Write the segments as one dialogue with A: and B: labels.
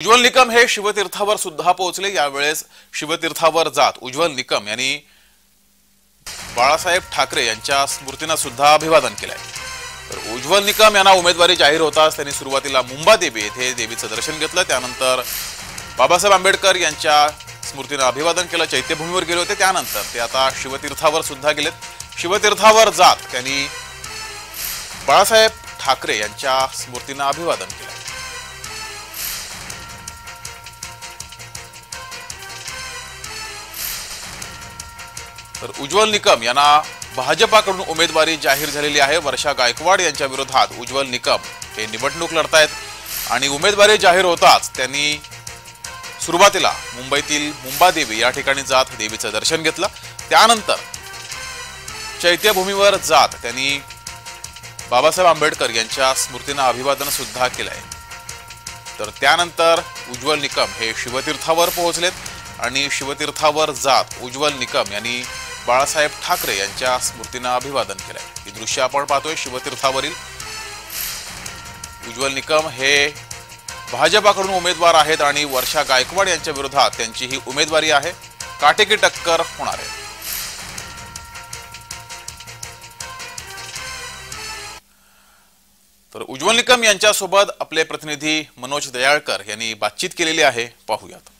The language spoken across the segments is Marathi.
A: उज्ज्वल निकम हे शिवतीर्थावर सुद्धा पोहोचले। यावेळेस शिवतीर्थावर जात उज्ज्वल निकम यांनी बाळासाहेब ठाकरे यांच्या स्मृतींना सुद्धा अभिवादन केले। तर उज्ज्वल निकम यांना उमेदवारी जाहीर होताच त्यांनी सुरुवातीला मुंबादेवी येथे देवीचं दर्शन घेतलं। त्यानंतर बाबासाहेब आंबेडकर यांच्या स्मृतींना अभिवादन केलं। चैत्यभूमीवर गेले होते, त्यानंतर ते आता शिवतीर्थावर सुद्धा गेलेत। शिवतीर्थावर जात त्यांनी बाळासाहेब ठाकरे यांच्या स्मृतींना अभिवादन केलं। तर उज्ज्वल निकम यांना भाजपाकडून उमेदवारी जाहीर झालेली आहे। वर्षा गायकवाड यांच्या विरोधात उज्ज्वल निकम हे निवडणूक लढतायत आणि उमेदवारी जाहीर होताच त्यांनी सुरुवातीला मुंबईतील मुंबादेवी या ठिकाणी जात देवीचं दर्शन घेतलं। त्यानंतर चैत्यभूमीवर जात त्यांनी बाबासाहेब आंबेडकर यांच्या स्मृतींना अभिवादन सुद्धा केलंय। तर त्यानंतर उज्ज्वल निकम हे शिवतीर्थावर पोहोचलेत आणि शिवतीर्थावर जात उज्ज्वल निकम यांनी बाळासाहेब ठाकरे यांच्या स्मृतींना अभिवादन केलंय। ही दृश्य आपण पाहतोय शिवतीर्थावरील। उज्ज्वल निकम हे भाजपाकडून उमेदवार आहेत आणि वर्षा गायकवाड यांच्या विरोधात त्यांची ही उमेदवारी आहे। काटेकी टक्कर होणार आहे। तर उज्ज्वल निकम यांच्यासोबत आपले प्रतिनिधी मनोज दयाळकर यांनी बातचीत केलेली आहे, पाहूयात।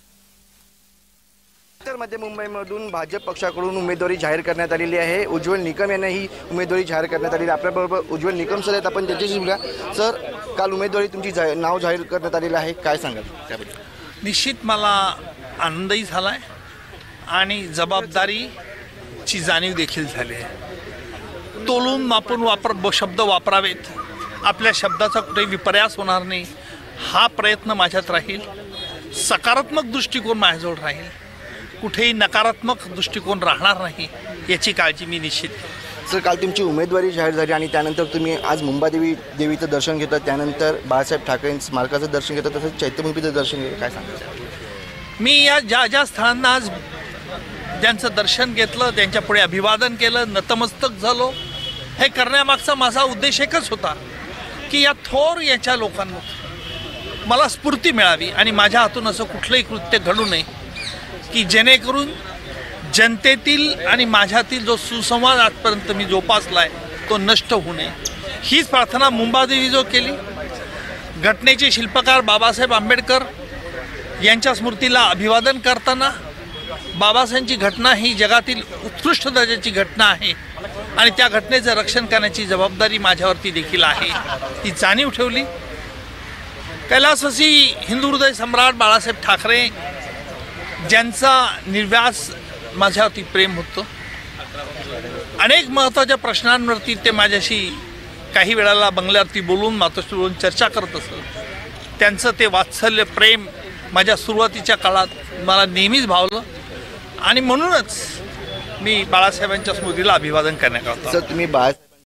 B: मध्य मुंबईमधून भाजप पक्षाकडून उमेदवारी जाहीर करण्यात आलेली आहे। उज्ज्वल निकम यांना ही उमेदवारी जाहीर करण्यात आलेली आहे। आपल्याबरोबर उज्ज्वल निकम सर आहेत, आपण त्यांच्याशी बोलूया। सर, काल उमेदवारी तुमची नाव जाहीर करण्यात आलेलं आहे, काय सांगाल त्याबद्दल?
C: निश्चित मला आनंदही झाला आहे आणि जबाबदारीची जाणीव देखील झाली आहे। तोलून मापून शब्द वापरावेत, आपल्या शब्दाचा कुठेही विपर्यास होणार नाही हा प्रयत्न माझ्यात राहील। सकारात्मक दृष्टिकोन माझ्याजवळ राहील, कुठेही नकारात्मक दृष्टिकोन राहणार नाही याची काळजी मी निश्चित घेतो।
B: सर, काल तुमची उमेदवारी जाहीर झाली आणि त्यानंतर तुम्ही आज मुंबादेवीचं दर्शन घेतलं, त्यानंतर बाळासाहेब ठाकरे स्मारकाचं दर्शन घेतलं, तसंच चैत्यभूमीचं दर्शन घेतलं, काय सांगाल?
C: मी या ज्या स्थळांना आज ज्यांचं दर्शन घेतलं, त्यांच्या पुढे अभिवादन केलं, नतमस्तक झालो, हे करण्यामागचा माझा उद्देश एकच होता की या थोर याच्या लोकांना मला स्फूर्ती मिळावी आणि माझ्या हातून असं कुठलंही कृत्य घडू नये की जेणेकरून जनतेतील आणि माझ्यातील जो सुसंवाद आजपर्यंत मी जोपासला आहे तो नष्ट होऊ नये, हीच प्रार्थना मुंबादेवी जो केली। घटनेचे शिल्पकार बाबासाहेब आंबेडकर यांच्या स्मृतीला अभिवादन करताना बाबासाहेबांची घटना ही जगातील उत्कृष्ट दर्जाची घटना आहे आणि त्या घटनेचं रक्षण करण्याची जबाबदारी माझ्यावरती देखील आहे, ती जाणीव ठेवली। कैलासवासी हिंदू हृदय सम्राट बाळासाहेब ठाकरे ज्यांचा निर्व्यास माझ्यावरती प्रेम होतं, अनेक महत्त्वाच्या प्रश्नांवरती ते माझ्याशी काही वेळाला बंगल्यावरती बोलून मातोश्री बोलून चर्चा करत असत। त्यांचं ते वात्सल्य प्रेम माझ्या सुरुवातीच्या काळात मला नेहमीच भावलं आणि म्हणूनच मी बाळासाहेबांच्या स्मृतीला अभिवादन करण्याकरता।
B: सर, तुम्ही